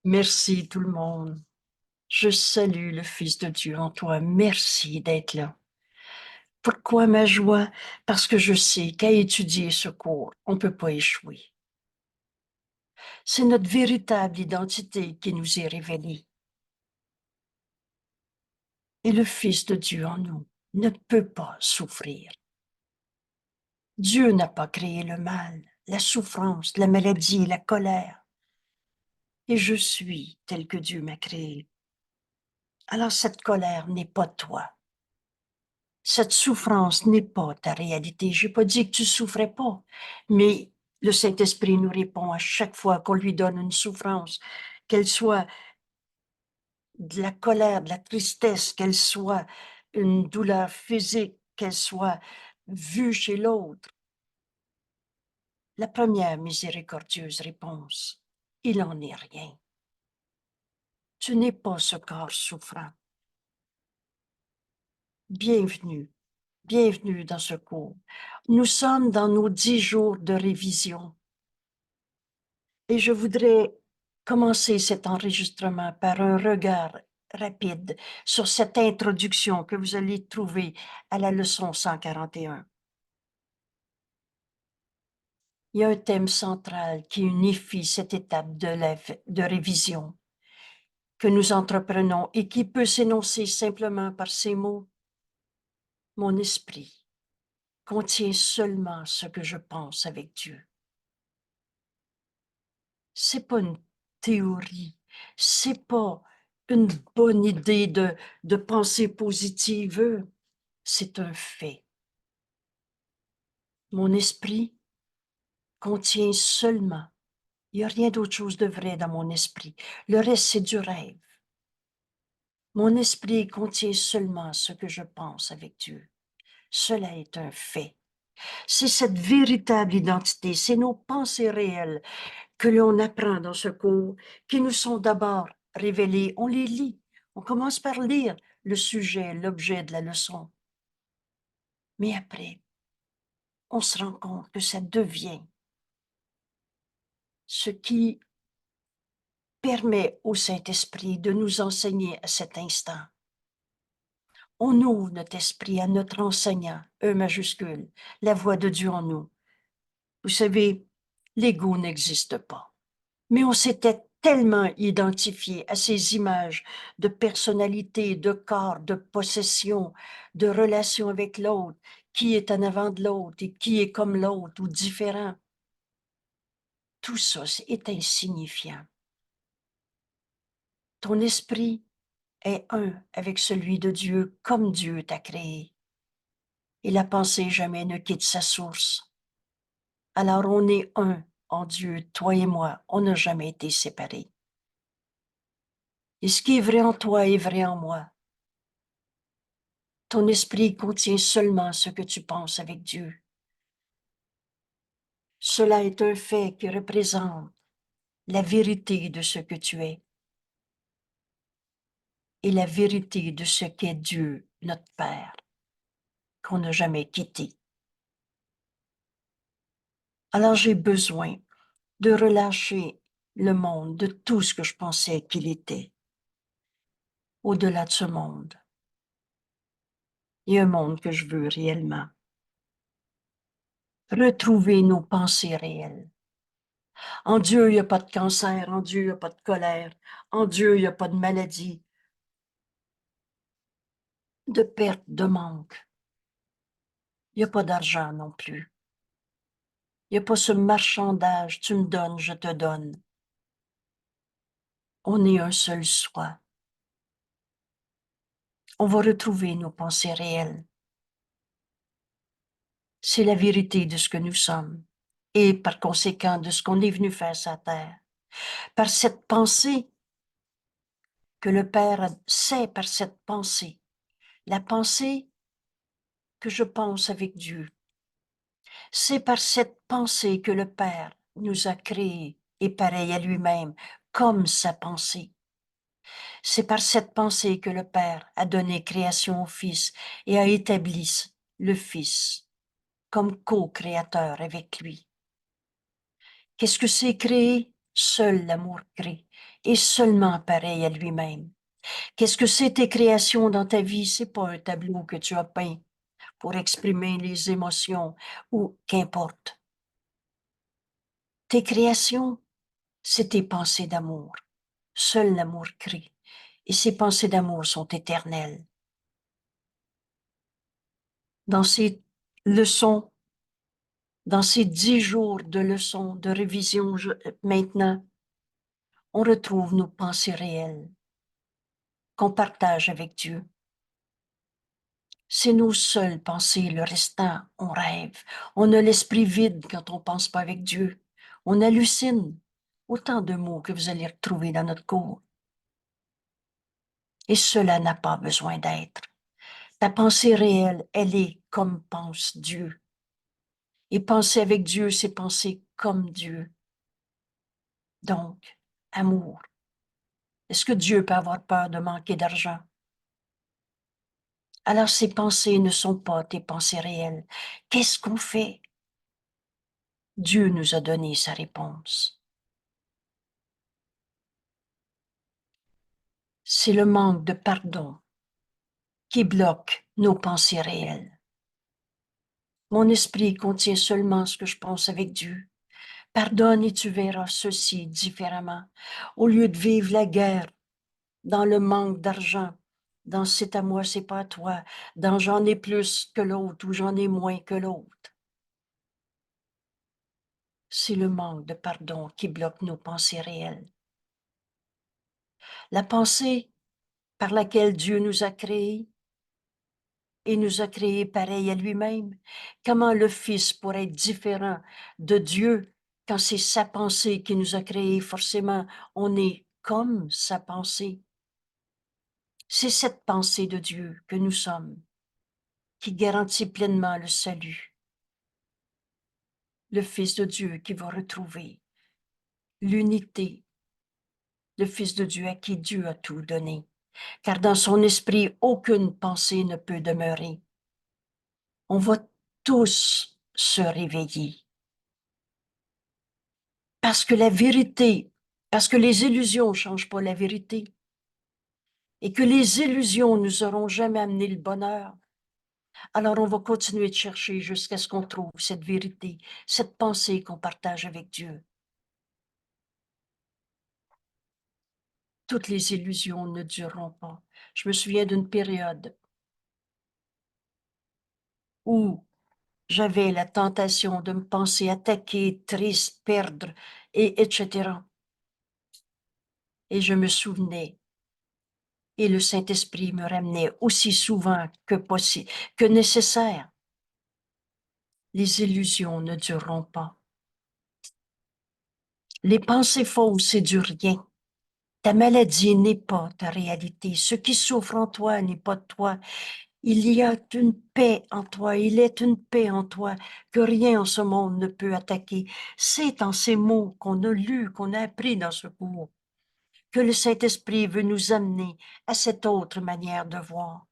Merci tout le monde. Je salue le Fils de Dieu en toi. Merci d'être là. Pourquoi ma joie? Parce que je sais qu'à étudier ce cours, on ne peut pas échouer. C'est notre véritable identité qui nous est révélée. Et le Fils de Dieu en nous ne peut pas souffrir. Dieu n'a pas créé le mal, la souffrance, la maladie, la colère. Et je suis tel que Dieu m'a créé. Alors cette colère n'est pas toi. Cette souffrance n'est pas ta réalité. Je n'ai pas dit que tu souffrais pas, mais le Saint-Esprit nous répond à chaque fois qu'on lui donne une souffrance, qu'elle soit de la colère, de la tristesse, qu'elle soit une douleur physique, qu'elle soit vue chez l'autre. La première miséricordieuse réponse, il n'en est rien. Tu n'es pas ce corps souffrant. Bienvenue, bienvenue dans ce cours. Nous sommes dans nos 10 jours de révision. Et je voudrais commencer cet enregistrement par un regard rapide sur cette introduction que vous allez trouver à la leçon 141. Il y a un thème central qui unifie cette étape de révision que nous entreprenons et qui peut s'énoncer simplement par ces mots. Mon esprit contient seulement ce que je pense avec Dieu. C'est pas une théorie, c'est pas une bonne idée de pensée positive, c'est un fait. Mon esprit contient seulement, il n'y a rien d'autre chose de vrai dans mon esprit. Le reste, c'est du rêve. Mon esprit contient seulement ce que je pense avec Dieu. Cela est un fait. C'est cette véritable identité, c'est nos pensées réelles que l'on apprend dans ce cours, qui nous sont d'abord révélées. On les lit. On commence par lire le sujet, l'objet de la leçon. Mais après, on se rend compte que ça devient ce qui permet au Saint-Esprit de nous enseigner à cet instant. On ouvre notre esprit à notre enseignant, E majuscule, la voix de Dieu en nous. Vous savez, l'ego n'existe pas. Mais on s'était tellement identifié à ces images de personnalité, de corps, de possession, de relation avec l'autre, qui est en avant de l'autre et qui est comme l'autre ou différent. Tout ça est insignifiant. Ton esprit est un avec celui de Dieu comme Dieu t'a créé. Et la pensée jamais ne quitte sa source. Alors on est un en Dieu, toi et moi, on n'a jamais été séparés. Et ce qui est vrai en toi est vrai en moi. Ton esprit contient seulement ce que tu penses avec Dieu. Cela est un fait qui représente la vérité de ce que tu es et la vérité de ce qu'est Dieu, notre Père, qu'on n'a jamais quitté. Alors j'ai besoin de relâcher le monde de tout ce que je pensais qu'il était. Au-delà de ce monde, il y a un monde que je veux réellement. Retrouver nos pensées réelles. En Dieu, il n'y a pas de cancer, en Dieu, il n'y a pas de colère, en Dieu, il n'y a pas de maladie, de perte, de manque. Il n'y a pas d'argent non plus. Il n'y a pas ce marchandage, tu me donnes, je te donne. On est un seul soi. On va retrouver nos pensées réelles. C'est la vérité de ce que nous sommes et par conséquent de ce qu'on est venu faire sur la terre. Par cette pensée que le Père sait, par cette pensée, la pensée que je pense avec Dieu. C'est par cette pensée que le Père nous a créés et pareil à lui-même, comme sa pensée. C'est par cette pensée que le Père a donné création au Fils et a établi le Fils comme co-créateur avec lui. Qu'est-ce que c'est créer? Seul l'amour crée, et seulement pareil à lui-même. Qu'est-ce que c'est tes créations dans ta vie? C'est pas un tableau que tu as peint pour exprimer les émotions ou qu'importe. Tes créations, c'est tes pensées d'amour. Seul l'amour crée, et ces pensées d'amour sont éternelles. Dans ces leçons, dans ces 10 jours de leçons, de révision maintenant, on retrouve nos pensées réelles qu'on partage avec Dieu. C'est nos seules pensées, le restant, on rêve. On a l'esprit vide quand on pense pas avec Dieu. On hallucine. Autant de mots que vous allez retrouver dans notre cours. Et cela n'a pas besoin d'être. Ta pensée réelle, elle est comme pense Dieu. Et penser avec Dieu, c'est penser comme Dieu. Donc, amour. Est-ce que Dieu peut avoir peur de manquer d'argent? Alors ces pensées ne sont pas tes pensées réelles. Qu'est-ce qu'on fait? Dieu nous a donné sa réponse. C'est le manque de pardon qui bloque nos pensées réelles. Mon esprit contient seulement ce que je pense avec Dieu. Pardonne et tu verras ceci différemment. Au lieu de vivre la guerre dans le manque d'argent, dans c'est à moi, c'est pas à toi, dans j'en ai plus que l'autre ou j'en ai moins que l'autre. C'est le manque de pardon qui bloque nos pensées réelles. La pensée par laquelle Dieu nous a créés et nous a créés pareil à lui-même. Comment le Fils pourrait être différent de Dieu quand c'est sa pensée qui nous a créés? Forcément, on est comme sa pensée. C'est cette pensée de Dieu que nous sommes qui garantit pleinement le salut. Le Fils de Dieu qui va retrouver l'unité, le Fils de Dieu à qui Dieu a tout donné. Car dans son esprit, aucune pensée ne peut demeurer. On va tous se réveiller. Parce que la vérité, parce que les illusions ne changent pas la vérité, et que les illusions nous auront jamais amené le bonheur, alors on va continuer de chercher jusqu'à ce qu'on trouve cette vérité, cette pensée qu'on partage avec Dieu. Toutes les illusions ne dureront pas. Je me souviens d'une période où j'avais la tentation de me penser attaquer, triste, perdre, et etc. Et je me souvenais, et le Saint-Esprit me ramenait aussi souvent que possible, que nécessaire. Les illusions ne dureront pas. Les pensées fausses, c'est du rien. Ta maladie n'est pas ta réalité. Ce qui souffre en toi n'est pas de toi. Il y a une paix en toi. Il est une paix en toi que rien en ce monde ne peut attaquer. C'est en ces mots qu'on a lus, qu'on a appris dans ce cours, que le Saint-Esprit veut nous amener à cette autre manière de voir.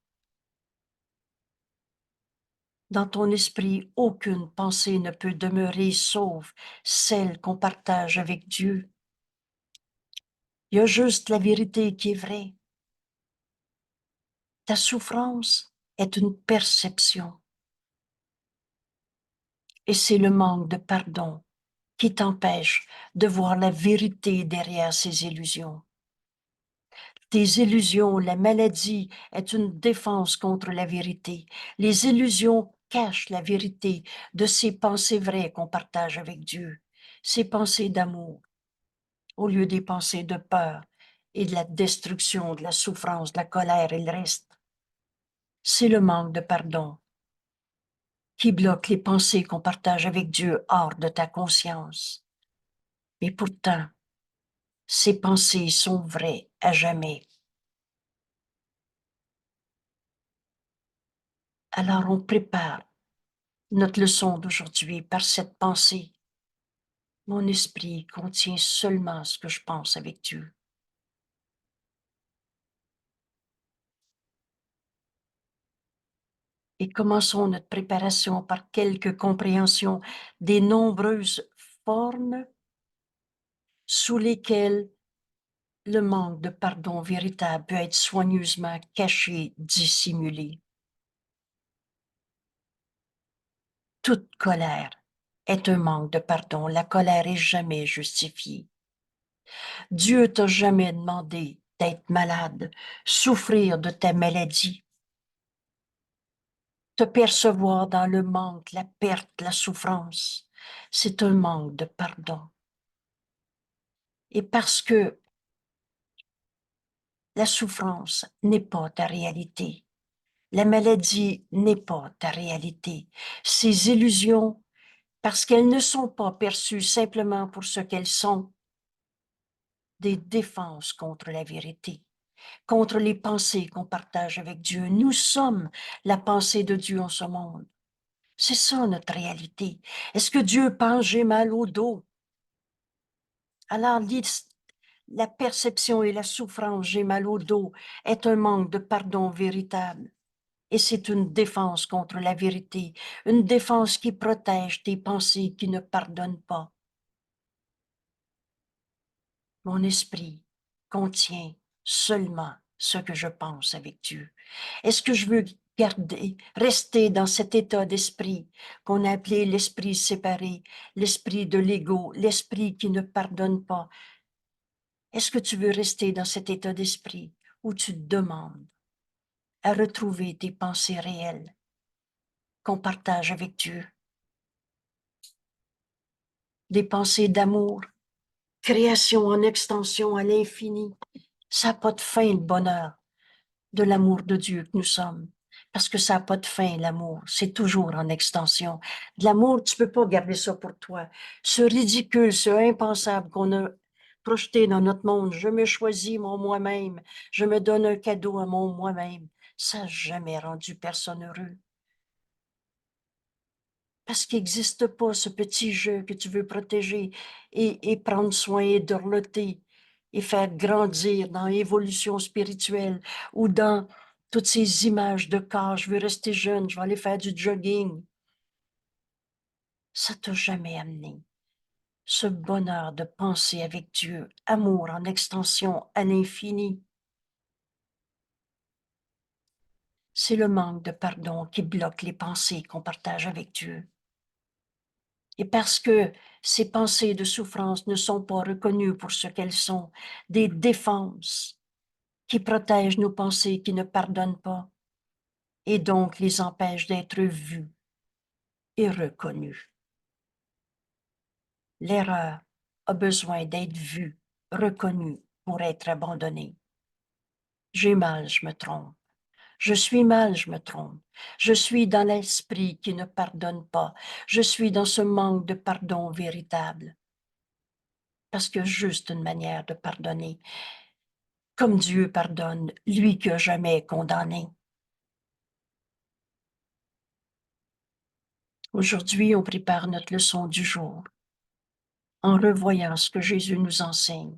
Dans ton esprit, aucune pensée ne peut demeurer sauf celle qu'on partage avec Dieu. Il y a juste la vérité qui est vraie. Ta souffrance est une perception et c'est le manque de pardon qui t'empêche de voir la vérité derrière ces illusions. Tes illusions, la maladie est une défense contre la vérité. Les illusions cachent la vérité de ces pensées vraies qu'on partage avec Dieu, ces pensées d'amour, au lieu des pensées de peur et de la destruction, de la souffrance, de la colère et le reste. C'est le manque de pardon qui bloque les pensées qu'on partage avec Dieu hors de ta conscience. Mais pourtant, ces pensées sont vraies à jamais. Alors on prépare notre leçon d'aujourd'hui par cette pensée. Mon esprit contient seulement ce que je pense avec Dieu. Et commençons notre préparation par quelques compréhensions des nombreuses formes sous lesquels le manque de pardon véritable peut être soigneusement caché, dissimulé. Toute colère est un manque de pardon. La colère est jamais justifiée. Dieu t'a jamais demandé d'être malade, souffrir de ta maladie, te percevoir dans le manque, la perte, la souffrance. C'est un manque de pardon. Et parce que la souffrance n'est pas ta réalité, la maladie n'est pas ta réalité, ces illusions, parce qu'elles ne sont pas perçues simplement pour ce qu'elles sont, des défenses contre la vérité, contre les pensées qu'on partage avec Dieu. Nous sommes la pensée de Dieu en ce monde. C'est ça notre réalité. Est-ce que Dieu pense j'ai mal au dos? Alors, la perception et la souffrance j'ai mal au dos est un manque de pardon véritable. Et c'est une défense contre la vérité, une défense qui protège tes pensées qui ne pardonnent pas. Mon esprit contient seulement ce que je pense avec Dieu. Est-ce que je veux rester dans cet état d'esprit qu'on a appelé l'esprit séparé, l'esprit de l'ego, l'esprit qui ne pardonne pas? Est-ce que tu veux rester dans cet état d'esprit où tu te demandes à retrouver tes pensées réelles qu'on partage avec Dieu? Des pensées d'amour, création en extension à l'infini. Ça n'a pas de fin, le bonheur de l'amour de Dieu que nous sommes. Parce que ça n'a pas de fin, l'amour. C'est toujours en extension. De l'amour, tu peux pas garder ça pour toi. Ce ridicule, ce impensable qu'on a projeté dans notre monde. Je me choisis mon moi-même. Je me donne un cadeau à mon moi-même. Ça n'a jamais rendu personne heureux. Parce qu'il n'existe pas ce petit jeu que tu veux protéger et prendre soin et dorloter et faire grandir dans l'évolution spirituelle ou dans toutes ces images de corps. Je veux rester jeune, je vais aller faire du jogging. Ça t'a jamais amené ce bonheur de penser avec Dieu, amour en extension à l'infini. C'est le manque de pardon qui bloque les pensées qu'on partage avec Dieu. Et parce que ces pensées de souffrance ne sont pas reconnues pour ce qu'elles sont, des défenses qui protègent nos pensées qui ne pardonnent pas et donc les empêchent d'être vues et reconnues. L'erreur a besoin d'être vue, reconnue pour être abandonnée. J'ai mal, je me trompe. Je suis mal, je me trompe. Je suis dans l'esprit qui ne pardonne pas. Je suis dans ce manque de pardon véritable. Parce que juste une manière de pardonner, comme Dieu pardonne, lui qui a jamais condamné. Aujourd'hui, on prépare notre leçon du jour en revoyant ce que Jésus nous enseigne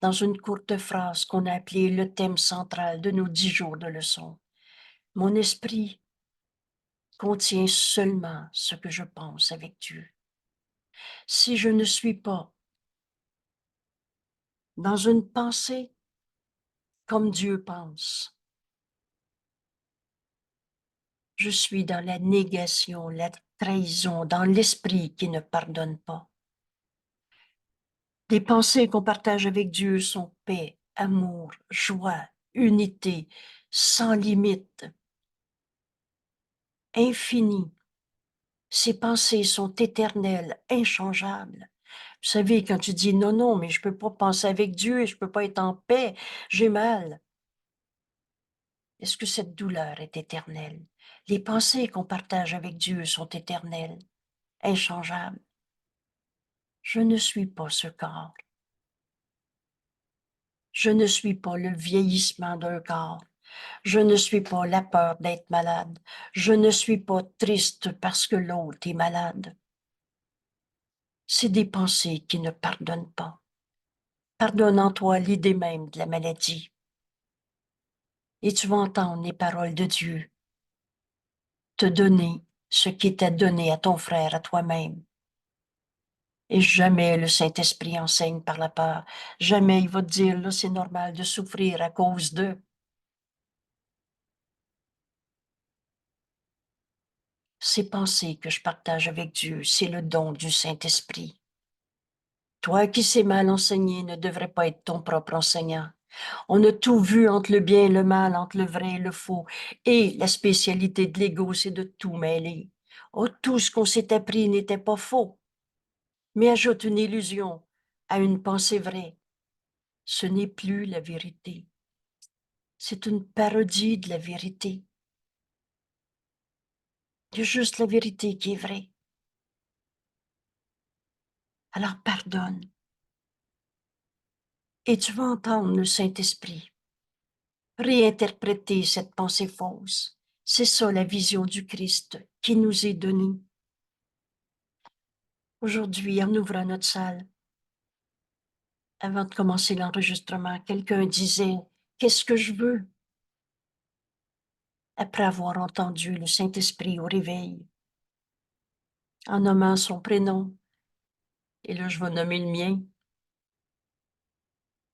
dans une courte phrase qu'on a appelée le thème central de nos 10 jours de leçon. Mon esprit contient seulement ce que je pense avec Dieu. Si je ne suis pas dans une pensée comme Dieu pense, je suis dans la négation, la trahison, dans l'esprit qui ne pardonne pas. Les pensées qu'on partage avec Dieu sont paix, amour, joie, unité, sans limite, infinies. Ces pensées sont éternelles, inchangeables. Vous savez, quand tu dis non, non, mais je peux pas penser avec Dieu et je peux pas être en paix, j'ai mal. Est-ce que cette douleur est éternelle? Les pensées qu'on partage avec Dieu sont éternelles, inchangeables. Je ne suis pas ce corps. Je ne suis pas le vieillissement d'un corps. Je ne suis pas la peur d'être malade. Je ne suis pas triste parce que l'autre est malade. C'est des pensées qui ne pardonnent pas. Pardonne en toi l'idée même de la maladie. Et tu vas entendre les paroles de Dieu te donner ce qui était donné à ton frère, à toi-même. Et jamais le Saint-Esprit enseigne par la peur. Jamais il va te dire, là, c'est normal de souffrir à cause de. Ces pensées que je partage avec Dieu, c'est le don du Saint-Esprit. Toi qui sais mal enseigner ne devrais pas être ton propre enseignant. On a tout vu entre le bien et le mal, entre le vrai et le faux. Et la spécialité de l'ego, c'est de tout mêler. Oh, tout ce qu'on s'est appris n'était pas faux, mais ajoute une illusion à une pensée vraie. Ce n'est plus la vérité. C'est une parodie de la vérité. Il y a juste la vérité qui est vraie. Alors pardonne. Et tu vas entendre le Saint-Esprit réinterpréter cette pensée fausse. C'est ça la vision du Christ qui nous est donnée. Aujourd'hui, en ouvrant notre salle, avant de commencer l'enregistrement, quelqu'un disait, qu'est-ce que je veux? Après avoir entendu le Saint-Esprit au réveil, en nommant son prénom, et là je vais nommer le mien,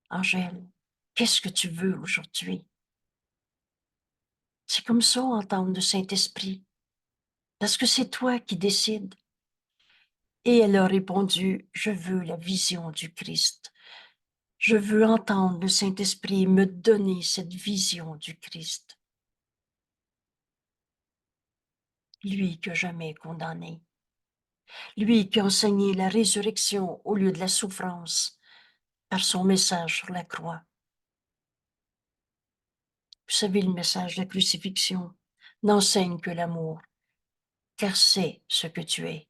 Angèle, qu'est-ce que tu veux aujourd'hui? C'est comme ça entendre le Saint-Esprit, parce que c'est toi qui décides. Et elle a répondu, je veux la vision du Christ. Je veux entendre le Saint-Esprit me donner cette vision du Christ. Lui que jamais condamné. Lui qui a enseigné la résurrection au lieu de la souffrance par son message sur la croix. Vous savez, le message de la crucifixion n'enseigne que l'amour, car c'est ce que tu es.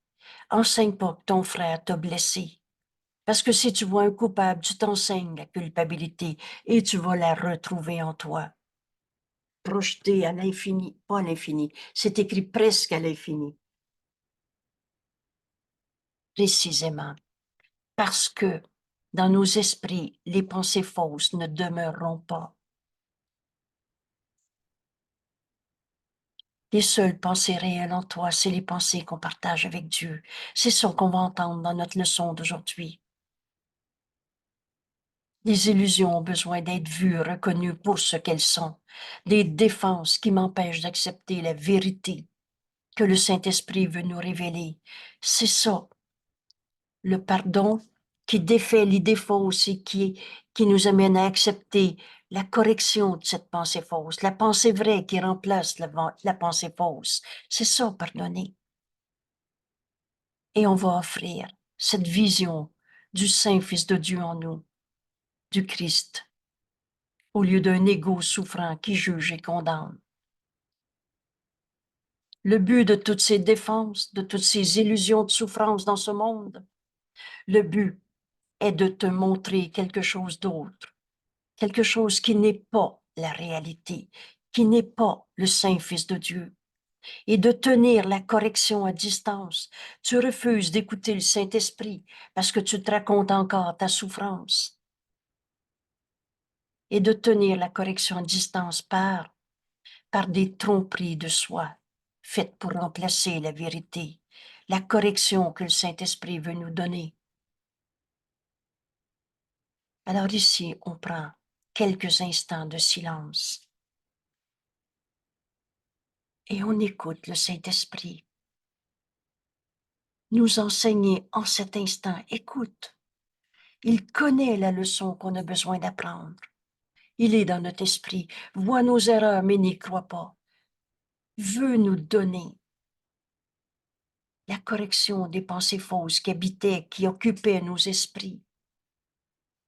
Enseigne pas que ton frère t'a blessé, parce que si tu vois un coupable, tu t'enseignes la culpabilité et tu vas la retrouver en toi, projetée à l'infini, pas à l'infini, c'est écrit presque à l'infini, précisément, parce que dans nos esprits, les pensées fausses ne demeureront pas. Les seules pensées réelles en toi, c'est les pensées qu'on partage avec Dieu. C'est ça qu'on va entendre dans notre leçon d'aujourd'hui. Les illusions ont besoin d'être vues, reconnues pour ce qu'elles sont. Des défenses qui m'empêchent d'accepter la vérité que le Saint-Esprit veut nous révéler. C'est ça, le pardon qui défait l'idée fausse et qui nous amène à accepter la correction de cette pensée fausse, la pensée vraie qui remplace la pensée fausse. C'est ça, pardonner. Et on va offrir cette vision du Saint-Fils de Dieu en nous, du Christ, au lieu d'un égo souffrant qui juge et condamne. Le but de toutes ces défenses, de toutes ces illusions de souffrance dans ce monde, le but est de te montrer quelque chose d'autre, quelque chose qui n'est pas la réalité, qui n'est pas le Saint-Fils de Dieu, et de tenir la correction à distance. Tu refuses d'écouter le Saint-Esprit parce que tu te racontes encore ta souffrance. Et de tenir la correction à distance par des tromperies de soi, faites pour remplacer la vérité, la correction que le Saint-Esprit veut nous donner. Alors ici, on prend quelques instants de silence et on écoute le Saint-Esprit nous enseigner en cet instant. Écoute, il connaît la leçon qu'on a besoin d'apprendre. Il est dans notre esprit, voit nos erreurs mais n'y croit pas, veut nous donner la correction des pensées fausses qui habitaient, qui occupaient nos esprits,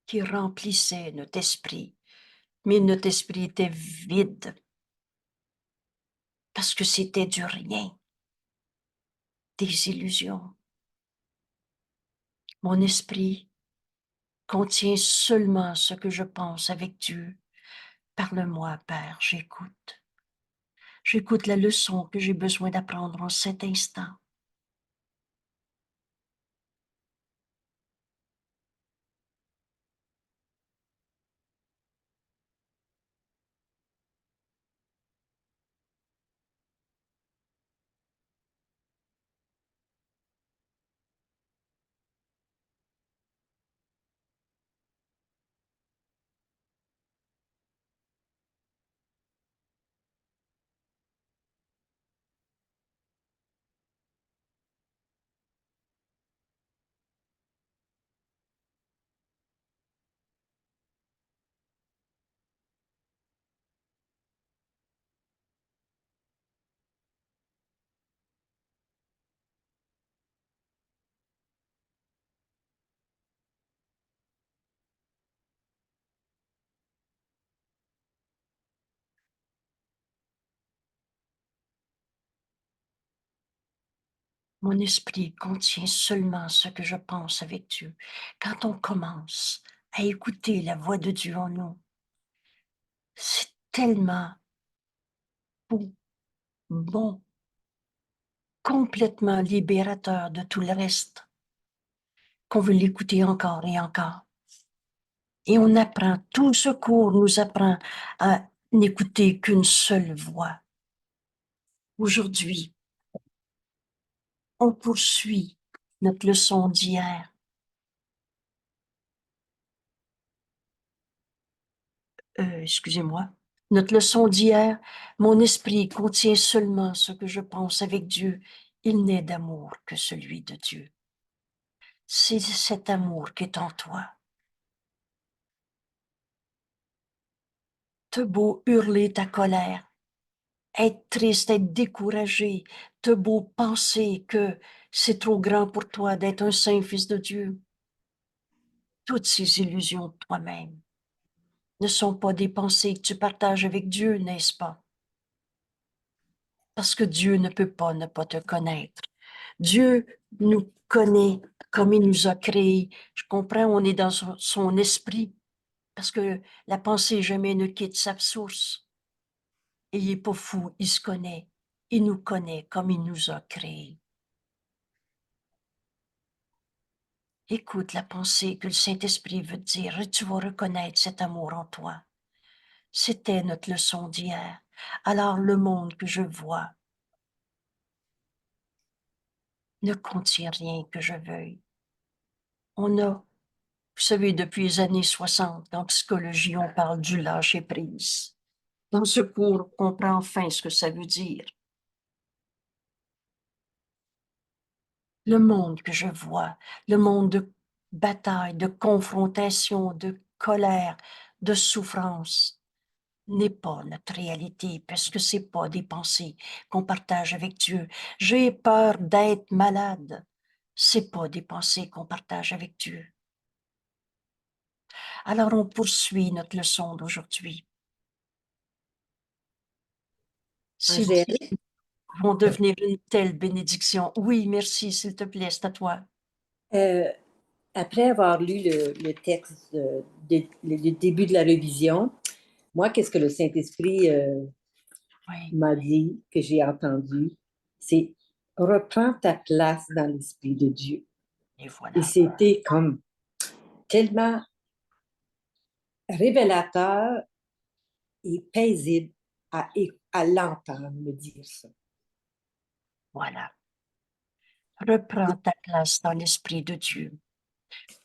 qui remplissaient notre esprit. Mais notre esprit était vide parce que c'était du rien, des illusions. Mon esprit contient seulement ce que je pense avec Dieu. Parle-moi, Père, j'écoute. J'écoute la leçon que j'ai besoin d'apprendre en cet instant. Mon esprit contient seulement ce que je pense avec Dieu. Quand on commence à écouter la voix de Dieu en nous, c'est tellement beau, bon, complètement libérateur de tout le reste, qu'on veut l'écouter encore et encore. Et on apprend, tout ce cours nous apprend à n'écouter qu'une seule voix. Aujourd'hui, on poursuit notre leçon d'hier. Excusez-moi. Notre leçon d'hier, mon esprit contient seulement ce que je pense avec Dieu. Il n'est d'amour que celui de Dieu. C'est cet amour qui est en toi. Te beau hurler ta colère, être triste, être découragé, te beau penser que c'est trop grand pour toi d'être un saint fils de Dieu. Toutes ces illusions de toi-même ne sont pas des pensées que tu partages avec Dieu, n'est-ce pas? Parce que Dieu ne peut pas ne pas te connaître. Dieu nous connaît comme il nous a créés. Je comprends, on est dans son esprit, parce que la pensée jamais ne quitte sa source. Et il n'est pas fou, il se connaît. Il nous connaît comme il nous a créés. Écoute la pensée que le Saint-Esprit veut te dire et tu vas reconnaître cet amour en toi. C'était notre leçon d'hier. Alors le monde que je vois ne contient rien que je veuille. On a, vous savez, depuis les années 60, en psychologie, on parle du lâcher-prise. Dans ce cours, on comprend enfin ce que ça veut dire. Le monde que je vois, le monde de bataille, de confrontation, de colère, de souffrance, n'est pas notre réalité, parce que c'est pas des pensées qu'on partage avec Dieu. J'ai peur d'être malade. C'est pas des pensées qu'on partage avec Dieu. Alors on poursuit notre leçon d'aujourd'hui. Ces Angèle, dix vont devenir une telle bénédiction. Oui, merci, s'il te plaît, c'est à toi. euh, après avoir lu le texte, le début de la révision, moi, qu'est-ce que le Saint-Esprit Oui, m'a dit, que j'ai entendu, c'est reprends ta place dans l'Esprit de Dieu. et Et voilà. c'était comme tellement révélateur et paisible à l'entendre me dire ça. Voilà. Reprends ta place dans l'Esprit de Dieu.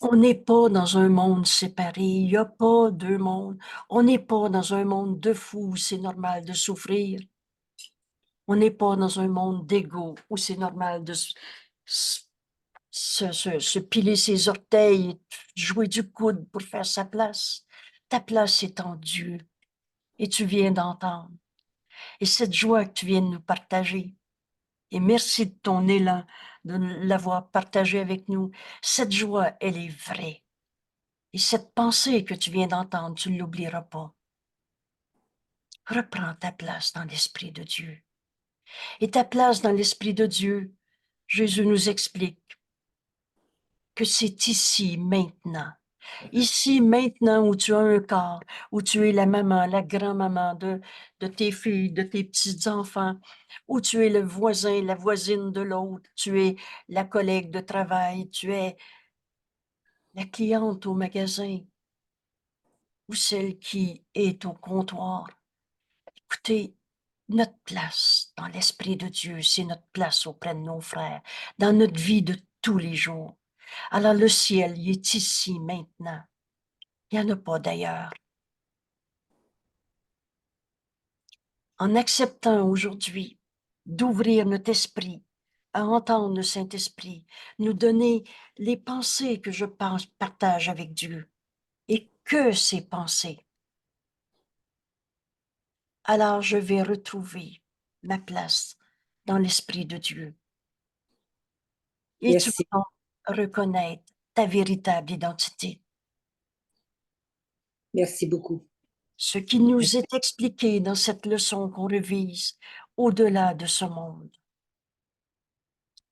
On n'est pas dans un monde séparé. Il n'y a pas deux mondes. On n'est pas dans un monde de fous où c'est normal de souffrir. On n'est pas dans un monde d'ego où c'est normal de se piler ses orteils et jouer du coude pour faire sa place. Ta place est en Dieu et tu viens d'entendre. Et cette joie que tu viens de nous partager, et merci de ton élan, de l'avoir partagé avec nous, cette joie, elle est vraie. Et cette pensée que tu viens d'entendre, tu ne l'oublieras pas. Reprends ta place dans l'Esprit de Dieu. Et ta place dans l'Esprit de Dieu, Jésus nous explique que c'est ici, maintenant. Ici, maintenant, où tu as un corps, où tu es la maman, la grand-maman de tes filles, de tes petits-enfants, où tu es le voisin, la voisine de l'autre, tu es la collègue de travail, tu es la cliente au magasin, ou celle qui est au comptoir. Écoutez, notre place dans l'Esprit de Dieu, c'est notre place auprès de nos frères, dans notre vie de tous les jours. Alors le ciel, il est ici maintenant. Il n'y en a pas d'ailleurs. En acceptant aujourd'hui d'ouvrir notre esprit à entendre le Saint-Esprit, nous donner les pensées que je pense, partage avec Dieu et que ces pensées, alors je vais retrouver ma place dans l'Esprit de Dieu. Et tu Merci, vas reconnaître ta véritable identité. merci beaucoup. Ce qui nous est expliqué dans cette leçon qu'on revise au-delà de ce monde.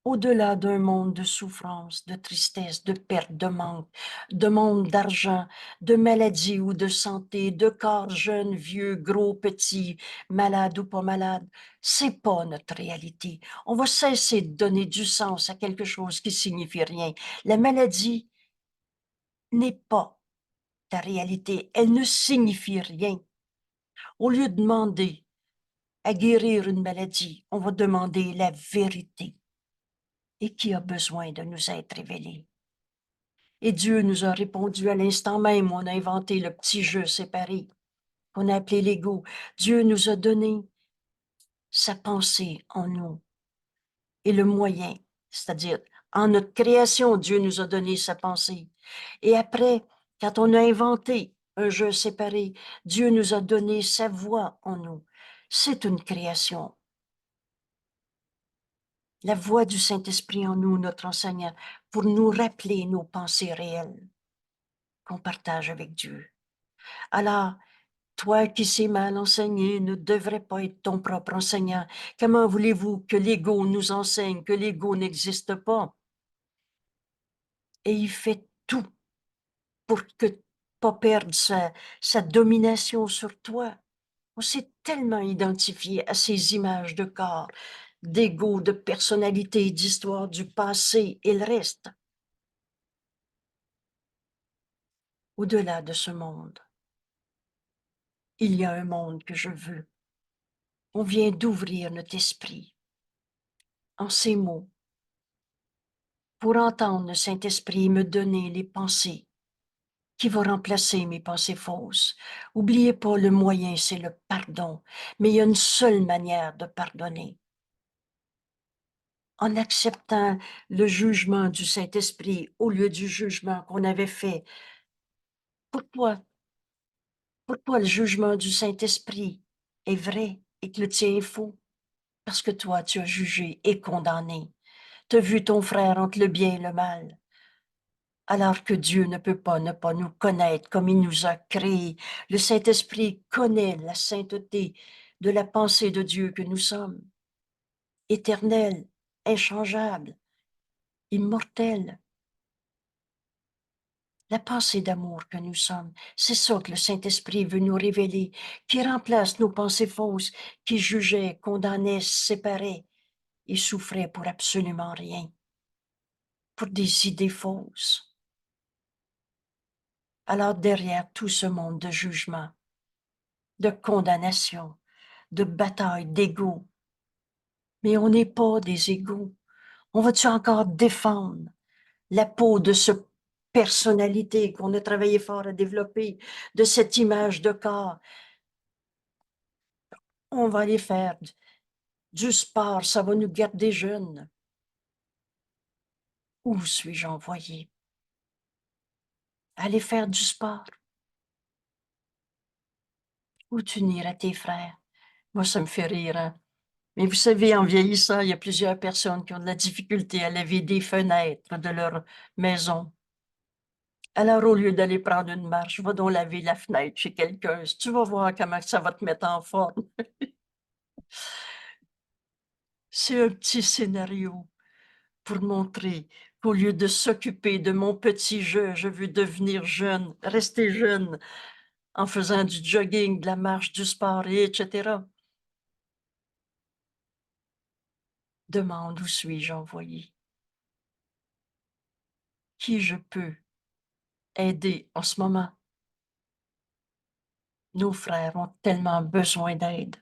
au-delà d'un monde de souffrance, de tristesse, de perte, de manque, de monde d'argent, de maladie ou de santé, de corps jeunes, vieux, gros, petits, malades ou pas malades. C'est pas notre réalité. On va cesser de donner du sens à quelque chose qui signifie rien. La maladie n'est pas ta réalité. Elle ne signifie rien. Au lieu de demander à guérir une maladie, on va demander la vérité et qui a besoin de nous être révélé. Et Dieu nous a répondu à l'instant même où on a inventé le petit jeu séparé qu'on a appelé l'ego. Dieu nous a donné sa pensée en nous et le moyen, c'est-à-dire en notre création, Dieu nous a donné sa pensée. Et après, quand on a inventé un jeu séparé, Dieu nous a donné sa voix en nous. C'est une création. La voix du Saint-Esprit en nous, notre enseignant, pour nous rappeler nos pensées réelles qu'on partage avec Dieu. Alors, toi qui sais mal enseigner ne devrais pas être ton propre enseignant. Comment voulez-vous que l'ego nous enseigne que l'ego n'existe pas? Et il fait tout pour que pas perdre sa domination sur toi. On s'est tellement identifié à ces images de corps, d'ego, de personnalité, d'histoire du passé et le reste. Au-delà de ce monde, il y a un monde que je veux. On vient d'ouvrir notre esprit en ces mots pour entendre le Saint-Esprit me donner les pensées qui vont remplacer mes pensées fausses. Oubliez pas, le moyen, c'est le pardon, mais il y a une seule manière de pardonner. En acceptant le jugement du Saint-Esprit au lieu du jugement qu'on avait fait. Pourquoi? Pourquoi le jugement du Saint-Esprit est vrai et que le tien est faux? Parce que toi, tu as jugé et condamné. Tu as vu ton frère entre le bien et le mal. Alors que Dieu ne peut pas ne pas nous connaître comme il nous a créés. Le Saint-Esprit connaît la sainteté de la pensée de Dieu que nous sommes. Éternel, inchangeable, immortel. La pensée d'amour que nous sommes, c'est ça que le Saint-Esprit veut nous révéler, qui remplace nos pensées fausses, qui jugeaient, condamnaient, séparaient et souffraient pour absolument rien, pour des idées fausses. Alors derrière tout ce monde de jugement, de condamnation, de bataille, d'ego, mais on n'est pas des égaux. On va-tu encore défendre la peau de ce personnalité qu'on a travaillé fort à développer, de cette image de corps? On va aller faire du sport, ça va nous garder jeunes. Où suis-je envoyé? Aller faire du sport. Où tu iras tes frères? Moi, ça me fait rire, hein? Mais vous savez, en vieillissant, il y a plusieurs personnes qui ont de la difficulté à laver des fenêtres de leur maison. Alors, au lieu d'aller prendre une marche, va donc laver la fenêtre chez quelqu'un. Tu vas voir comment ça va te mettre en forme. C'est un petit scénario pour montrer qu'au lieu de s'occuper de mon petit jeu, je veux devenir jeune, rester jeune en faisant du jogging, de la marche, du sport, et etc. Demande où suis-je envoyé? Qui je peux aider en ce moment? Nos frères ont tellement besoin d'aide.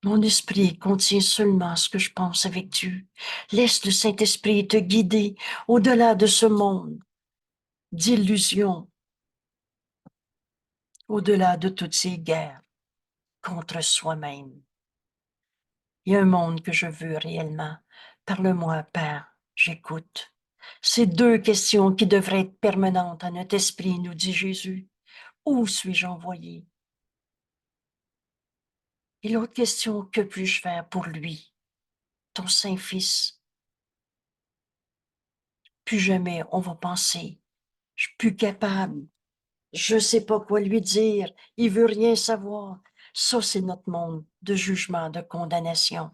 Mon esprit contient seulement ce que je pense avec Dieu. Laisse le Saint-Esprit te guider au-delà de ce monde d'illusions, au-delà de toutes ces guerres contre soi-même. Il y a un monde que je veux réellement. Parle-moi, Père, j'écoute. Ces deux questions qui devraient être permanentes à notre esprit, nous dit Jésus. Où suis-je envoyé? Et l'autre question, que puis-je faire pour lui, ton Saint-Fils? Plus jamais on va penser, je suis plus capable, je sais pas quoi lui dire, il veut rien savoir. Ça, c'est notre monde de jugement, de condamnation.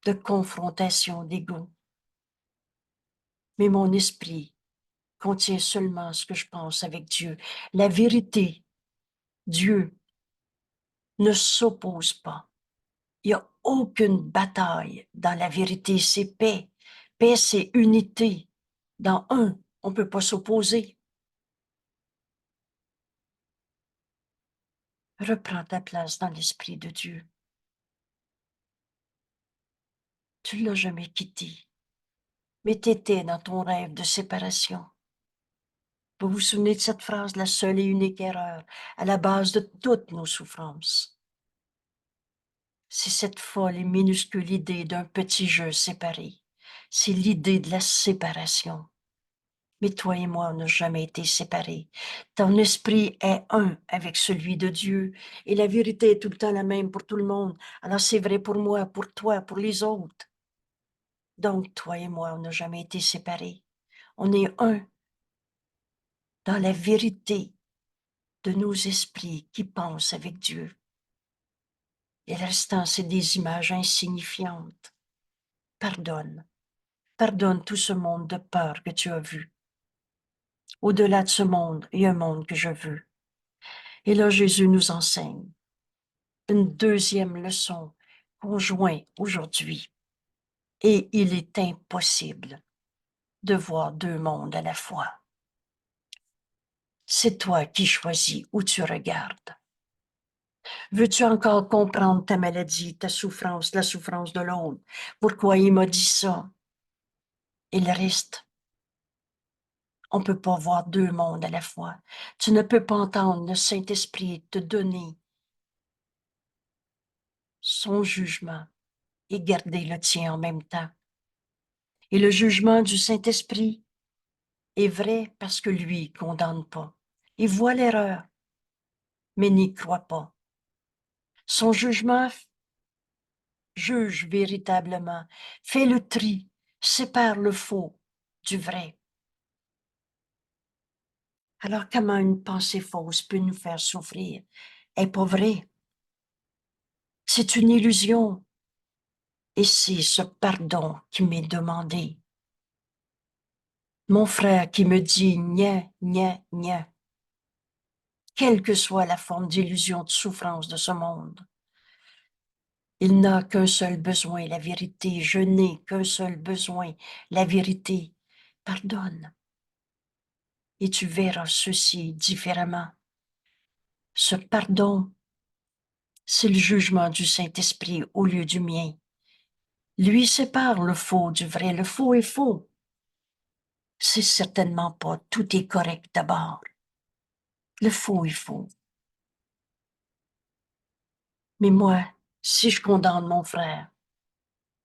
de confrontation d'ego. Mais mon esprit contient seulement ce que je pense avec Dieu. La vérité, Dieu, ne s'oppose pas. Il n'y a aucune bataille dans la vérité, c'est paix. Paix, c'est unité. Dans un, on ne peut pas s'opposer. Reprends ta place dans l'Esprit de Dieu. Tu ne l'as jamais quitté, mais tu étais dans ton rêve de séparation. Vous vous souvenez de cette phrase, la seule et unique erreur à la base de toutes nos souffrances. C'est cette folle et minuscule idée d'un petit jeu séparé. C'est l'idée de la séparation. Mais toi et moi, on n'a jamais été séparés. Ton esprit est un avec celui de Dieu. Et la vérité est tout le temps la même pour tout le monde. Alors c'est vrai pour moi, pour toi, pour les autres. Donc, toi et moi, on n'a jamais été séparés. On est un dans la vérité de nos esprits qui pensent avec Dieu. Et le restant, c'est des images insignifiantes. Pardonne. Pardonne tout ce monde de peur que tu as vu. Au-delà de ce monde, il y a un monde que je veux. Et là, Jésus nous enseigne une deuxième leçon conjointe aujourd'hui. Et il est impossible de voir deux mondes à la fois. C'est toi qui choisis où tu regardes. Veux-tu encore comprendre ta maladie, ta souffrance, la souffrance de l'autre? Pourquoi il m'a dit ça? Et le reste, on ne peut pas voir deux mondes à la fois. Tu ne peux pas entendre le Saint-Esprit te donner son jugement et garder le tien en même temps. Et le jugement du Saint-Esprit est vrai parce que lui ne condamne pas. Il voit l'erreur, mais n'y croit pas. Son jugement juge véritablement, fait le tri, sépare le faux du vrai. Alors comment une pensée fausse peut nous faire souffrir? Elle n'est pas vraie. C'est une illusion. Et c'est ce pardon qui m'est demandé. Mon frère qui me dit nia, nia, nia, quelle que soit la forme d'illusion, de souffrance de ce monde. Il n'a qu'un seul besoin, la vérité. Je n'ai qu'un seul besoin, la vérité. Pardonne. Et tu verras ceci différemment. Ce pardon, c'est le jugement du Saint-Esprit au lieu du mien. Lui sépare le faux du vrai. Le faux est faux. C'est certainement pas tout est correct d'abord. Le faux est faux. Mais moi, si je condamne mon frère,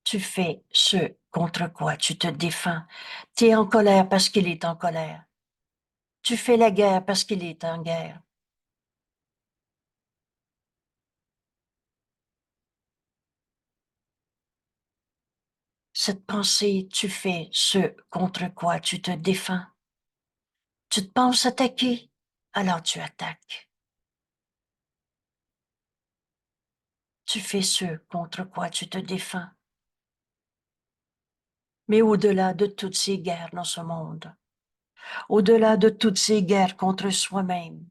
tu fais ce contre quoi tu te défends. Tu es en colère parce qu'il est en colère. Tu fais la guerre parce qu'il est en guerre. Cette pensée, tu fais ce contre quoi tu te défends. Tu te penses attaquer, alors tu attaques. Tu fais ce contre quoi tu te défends. Mais au-delà de toutes ces guerres dans ce monde, au-delà de toutes ces guerres contre soi-même,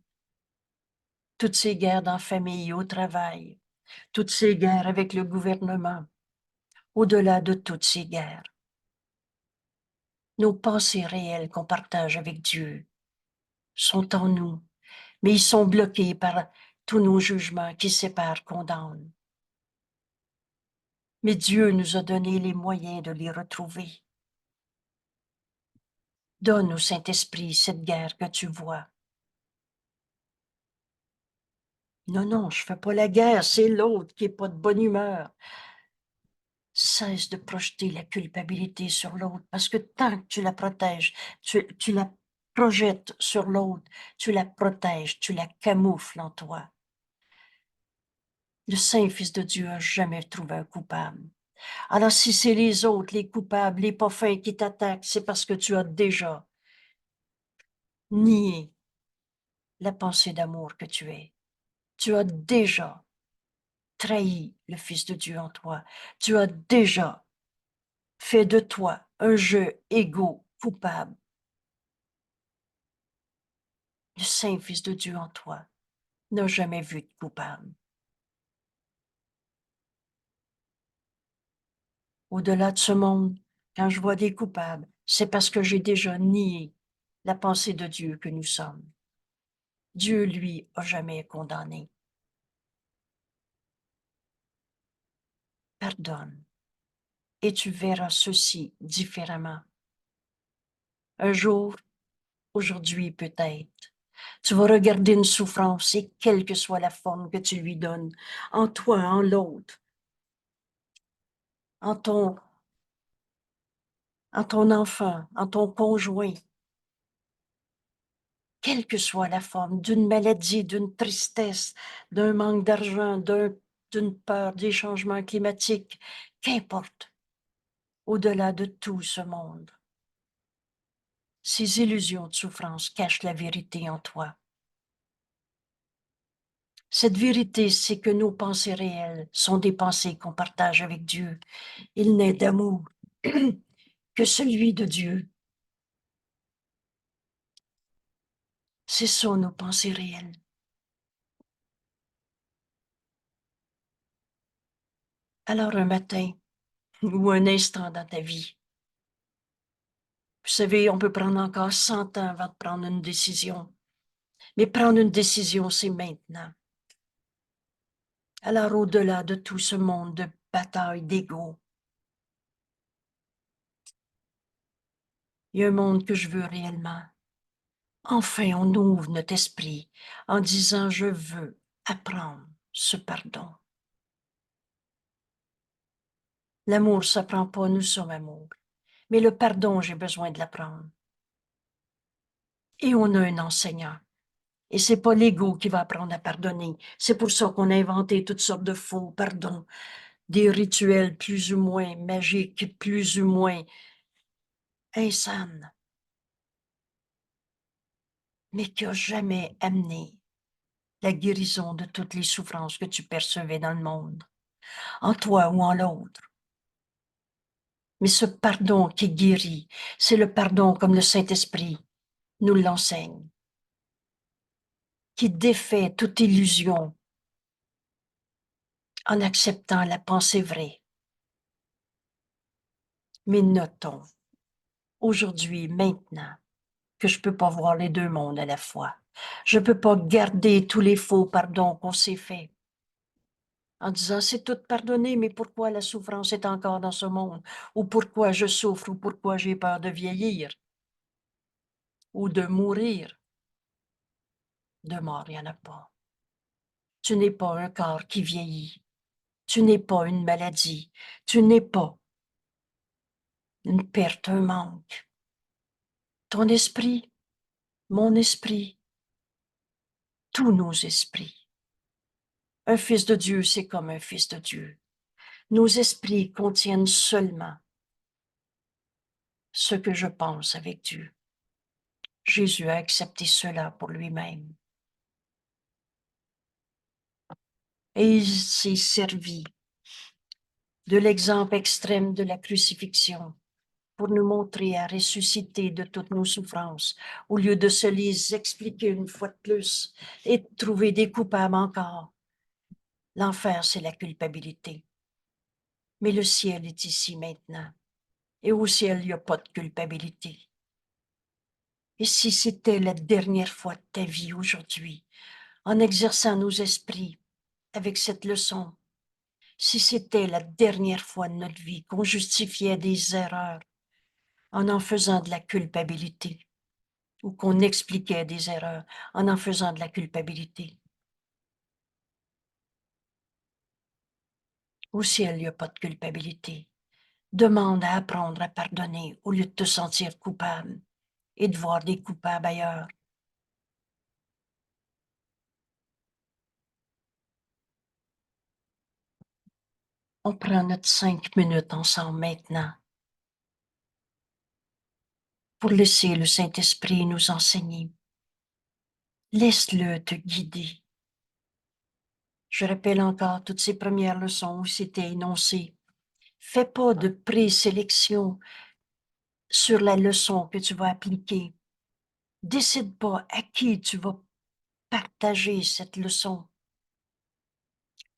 toutes ces guerres dans la famille, au travail, toutes ces guerres avec le gouvernement, au-delà de toutes ces guerres, nos pensées réelles qu'on partage avec Dieu sont en nous, mais ils sont bloqués par tous nos jugements qui séparent, condamnent. Mais Dieu nous a donné les moyens de les retrouver. Donne au Saint-Esprit cette guerre que tu vois. Non, non, je ne fais pas la guerre, c'est l'autre qui n'est pas de bonne humeur. Cesse de projeter la culpabilité sur l'autre, parce que tant que tu la protèges, tu la projettes sur l'autre, tu la protèges, tu la camoufles en toi. Le Saint-Fils de Dieu n'a jamais trouvé un coupable. Alors si c'est les autres, les coupables, les pas fins qui t'attaquent, c'est parce que tu as déjà nié la pensée d'amour que tu es. Tu as déjà trahi le Fils de Dieu en toi. Tu as déjà fait de toi un jeu égaux coupable. Le Saint Fils de Dieu en toi n'a jamais vu de coupable. Au-delà de ce monde, quand je vois des coupables, c'est parce que j'ai déjà nié la pensée de Dieu que nous sommes. Dieu, lui, a jamais condamné. Pardonne, et tu verras ceci différemment. Un jour, aujourd'hui peut-être, tu vas regarder une souffrance et quelle que soit la forme que tu lui donnes, en toi, en l'autre, en ton enfant, en ton conjoint, quelle que soit la forme, d'une maladie, d'une tristesse, d'un manque d'argent, d'une peur des changements climatiques, qu'importe, au-delà de tout ce monde. Ces illusions de souffrance cachent la vérité en toi. Cette vérité, c'est que nos pensées réelles sont des pensées qu'on partage avec Dieu. Il n'est d'amour que celui de Dieu. C'est ça nos pensées réelles. Alors un matin ou un instant dans ta vie, vous savez, on peut prendre encore 100 ans avant de prendre une décision. Mais prendre une décision, c'est maintenant. Alors au-delà de tout ce monde de bataille d'ego, il y a un monde que je veux réellement. Enfin, on ouvre notre esprit en disant, je veux apprendre ce pardon. L'amour, ça prend pas, nous sommes amour. Mais le pardon, j'ai besoin de l'apprendre. Et on a un enseignant. Et c'est pas l'ego qui va apprendre à pardonner. C'est pour ça qu'on a inventé toutes sortes de faux pardons, des rituels plus ou moins magiques, plus ou moins insanes, mais qui n'ont jamais amené la guérison de toutes les souffrances que tu percevais dans le monde, en toi ou en l'autre. Mais ce pardon qui guérit, c'est le pardon comme le Saint-Esprit nous l'enseigne, qui défait toute illusion en acceptant la pensée vraie. Mais notons, aujourd'hui, maintenant, que je ne peux pas voir les deux mondes à la fois. Je ne peux pas garder tous les faux pardons qu'on s'est faits en disant c'est tout pardonné, mais pourquoi la souffrance est encore dans ce monde? Ou pourquoi je souffre? Ou pourquoi j'ai peur de vieillir? Ou de mourir? De mort, il n'y en a pas. Tu n'es pas un corps qui vieillit. Tu n'es pas une maladie. Tu n'es pas une perte, un manque. Ton esprit, mon esprit, tous nos esprits. Un fils de Dieu, c'est comme un fils de Dieu. Nos esprits contiennent seulement ce que je pense avec Dieu. Jésus a accepté cela pour lui-même. Et il s'est servi de l'exemple extrême de la crucifixion pour nous montrer à ressusciter de toutes nos souffrances, au lieu de se les expliquer une fois de plus et de trouver des coupables encore. L'enfer, c'est la culpabilité. Mais le ciel est ici maintenant. Et au ciel, il n'y a pas de culpabilité. Et si c'était la dernière fois de ta vie aujourd'hui, en exerçant nos esprits avec cette leçon, si c'était la dernière fois de notre vie qu'on justifiait des erreurs en faisant de la culpabilité, ou qu'on expliquait des erreurs en faisant de la culpabilité. Au ciel, il n'y a pas de culpabilité. Demande à apprendre à pardonner au lieu de te sentir coupable et de voir des coupables ailleurs. On prend notre 5 minutes ensemble maintenant pour laisser le Saint-Esprit nous enseigner. Laisse-le te guider. Je rappelle encore toutes ces premières leçons où c'était énoncé. Fais pas de présélection sur la leçon que tu vas appliquer. Décide pas à qui tu vas partager cette leçon.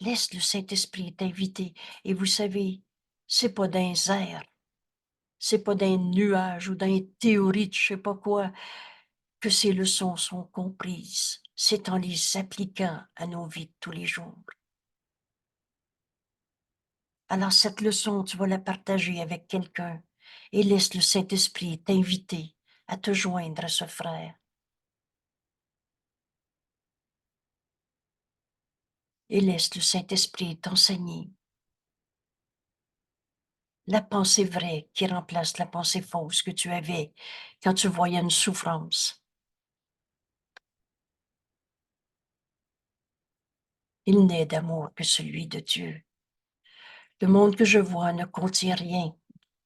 Laisse le Saint-Esprit t'inviter. Et vous savez, c'est pas d'un air, c'est pas d'un nuage ou d'un théorie de je sais pas quoi que ces leçons sont comprises. C'est en les appliquant à nos vies de tous les jours. Alors cette leçon, tu vas la partager avec quelqu'un et laisse le Saint-Esprit t'inviter à te joindre à ce frère. Et laisse le Saint-Esprit t'enseigner la pensée vraie qui remplace la pensée fausse que tu avais quand tu voyais une souffrance. Il n'est d'amour que celui de Dieu. Le monde que je vois ne contient rien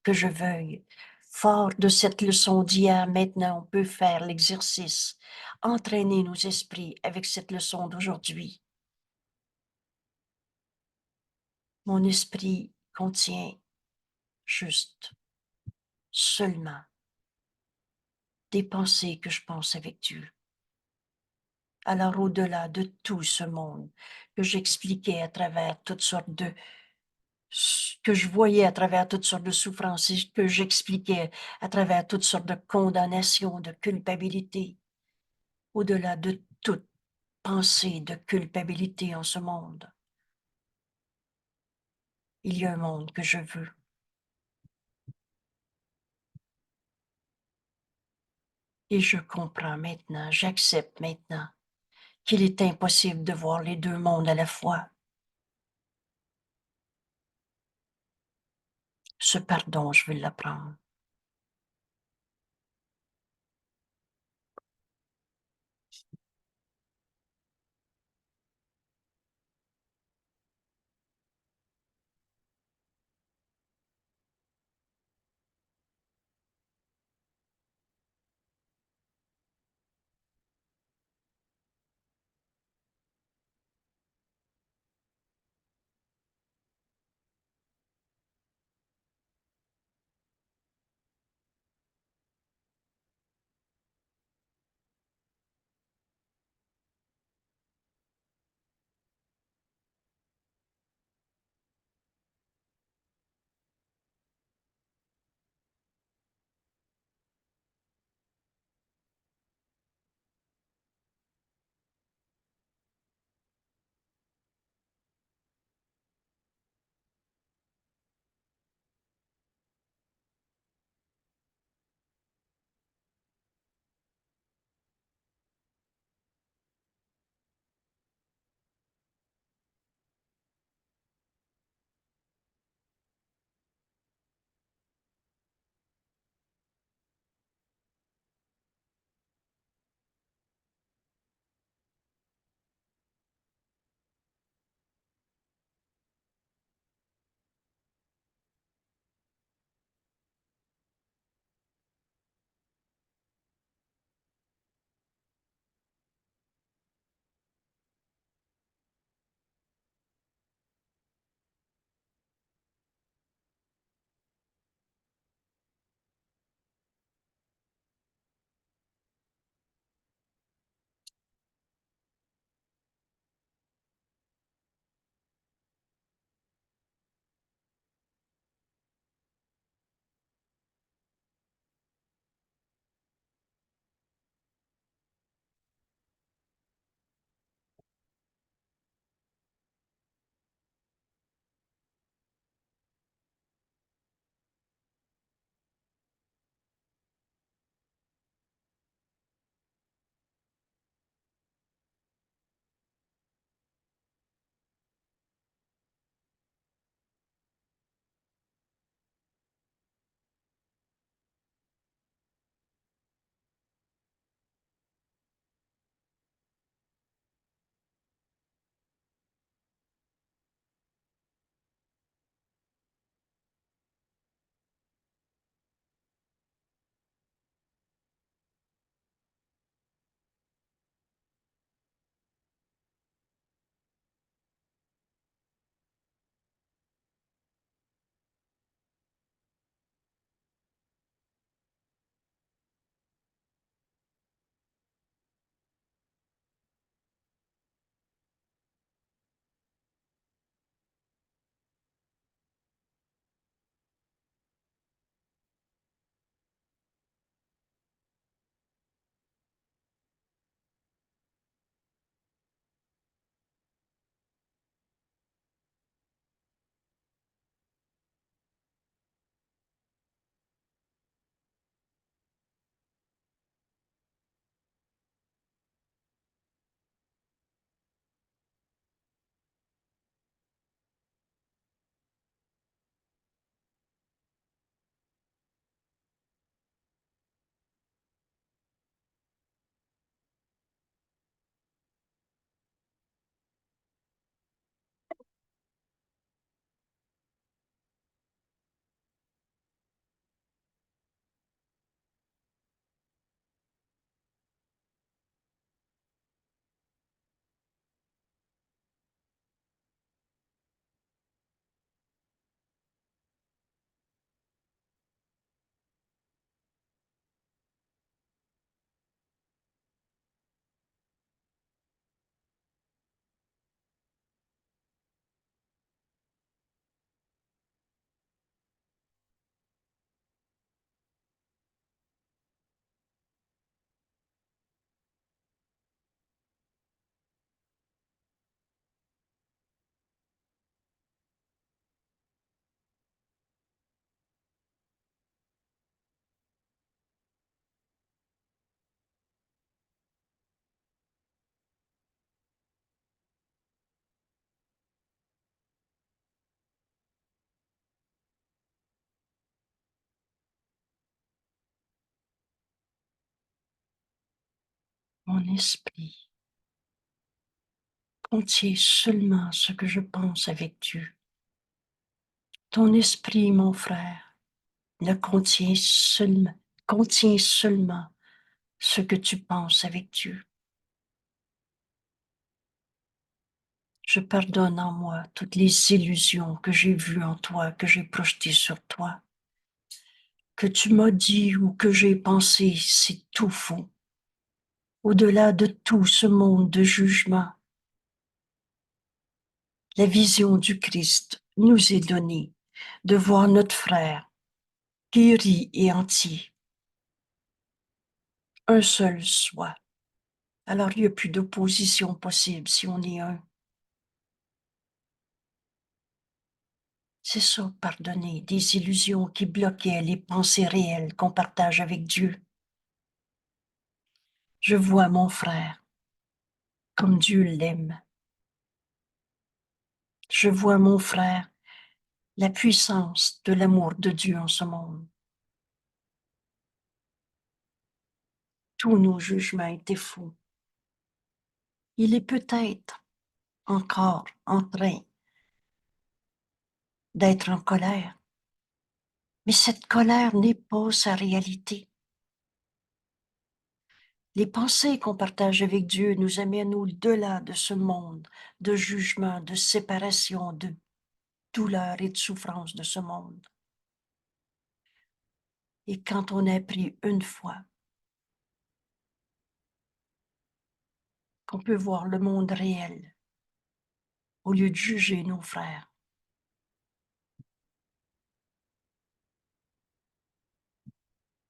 que je veuille. Fort de cette leçon d'hier, maintenant, on peut faire l'exercice, entraîner nos esprits avec cette leçon d'aujourd'hui. Mon esprit contient juste, seulement, des pensées que je pense avec Dieu. Alors, au-delà de tout ce monde que j'expliquais à travers toutes sortes de que je voyais à travers toutes sortes de souffrances et que j'expliquais à travers toutes sortes de condamnations, de culpabilité, au-delà de toute pensée de culpabilité en ce monde, il y a un monde que je veux. Et je comprends maintenant, j'accepte maintenant qu'il est impossible de voir les deux mondes à la fois. Ce pardon, je vais l'apprendre. Mon esprit contient seulement ce que je pense avec Dieu. Ton esprit, mon frère, ne contient seulement ce que tu penses avec Dieu. Je pardonne en moi toutes les illusions que j'ai vues en toi, que j'ai projetées sur toi, que tu m'as dit ou que j'ai pensé, c'est tout faux. Au-delà de tout ce monde de jugement, la vision du Christ nous est donnée de voir notre frère guéri et entier, un seul soi. Alors il n'y a plus d'opposition possible si on est un. C'est ça, pardonner des illusions qui bloquaient les pensées réelles qu'on partage avec Dieu. Je vois mon frère comme Dieu l'aime. Je vois mon frère, la puissance de l'amour de Dieu en ce monde. Tous nos jugements étaient faux. Il est peut-être encore en train d'être en colère, mais cette colère n'est pas sa réalité. Les pensées qu'on partage avec Dieu nous amènent au-delà de ce monde de jugement, de séparation, de douleur et de souffrance de ce monde. Et quand on a appris une fois qu'on peut voir le monde réel au lieu de juger nos frères,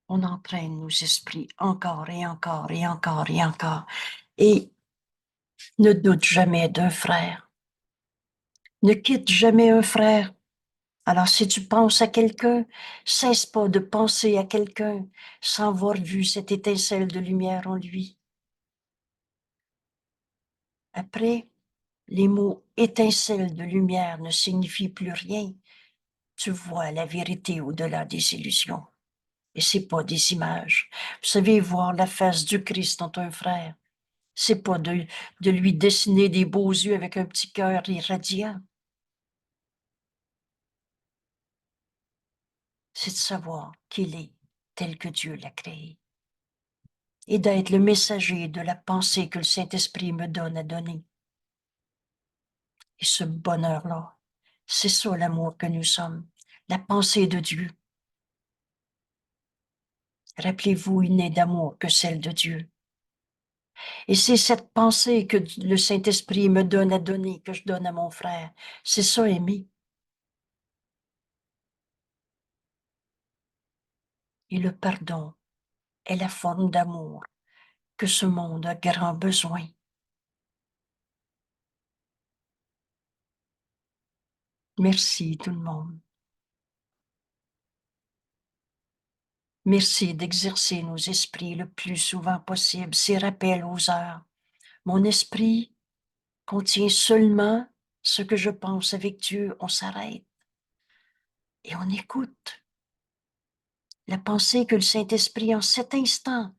on entraîne nos esprits encore et encore et encore et encore. Et ne doute jamais d'un frère. Ne quitte jamais un frère. Alors si tu penses à quelqu'un, cesse pas de penser à quelqu'un sans avoir vu cette étincelle de lumière en lui. Après, les mots étincelle de lumière ne signifient plus rien. Tu vois la vérité au-delà des illusions. Et c'est pas des images. Vous savez, voir la face du Christ dans un frère, c'est pas de lui dessiner des beaux yeux avec un petit cœur irradiant. C'est de savoir qu'il est tel que Dieu l'a créé. Et d'être le messager de la pensée que le Saint-Esprit me donne à donner. Et ce bonheur-là, c'est ça l'amour que nous sommes, la pensée de Dieu. Rappelez-vous, il n'est d'amour que celle de Dieu. Et c'est cette pensée que le Saint-Esprit me donne à donner, que je donne à mon frère. C'est ça, aimer. Et le pardon est la forme d'amour que ce monde a grand besoin. Merci tout le monde. Merci d'exercer nos esprits le plus souvent possible, ces rappels aux heures. Mon esprit contient seulement ce que je pense avec Dieu. On s'arrête et on écoute la pensée que le Saint-Esprit en cet instant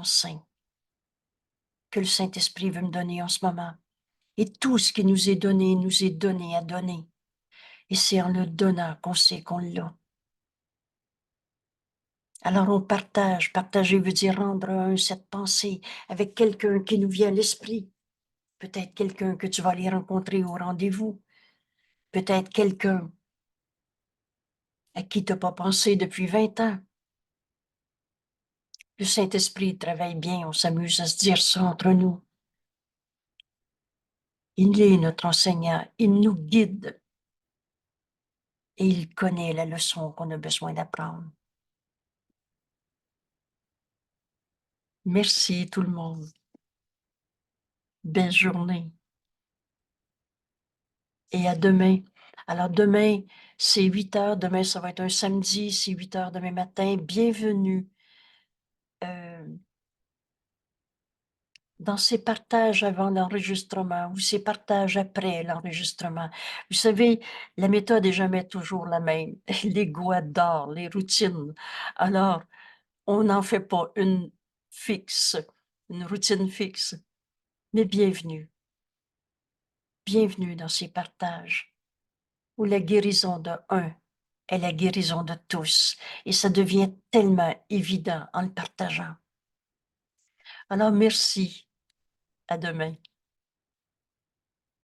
saint, que le Saint-Esprit veut me donner en ce moment. Et tout ce qui nous est donné à donner. Et c'est en le donnant qu'on sait qu'on l'a. Alors on partage. Partager veut dire rendre un cette pensée avec quelqu'un qui nous vient à l'esprit. Peut-être quelqu'un que tu vas aller rencontrer au rendez-vous. Peut-être quelqu'un à qui tu n'as pas pensé depuis 20 ans. Le Saint-Esprit travaille bien, on s'amuse à se dire ça entre nous. Il est notre enseignant, il nous guide et il connaît la leçon qu'on a besoin d'apprendre. Merci tout le monde. Belle journée. Et à demain. Alors demain, c'est 8 heures. Demain, ça va être un samedi, c'est 8 heures demain matin. Bienvenue dans ces partages avant l'enregistrement ou ces partages après l'enregistrement. Vous savez, la méthode n'est jamais toujours la même. L'ego adore les routines. Alors, on n'en fait pas une fixe. une routine fixe. Mais bienvenue. Bienvenue dans ces partages où la guérison de un est la guérison de tous. Et ça devient tellement évident en le partageant. Alors merci. À demain.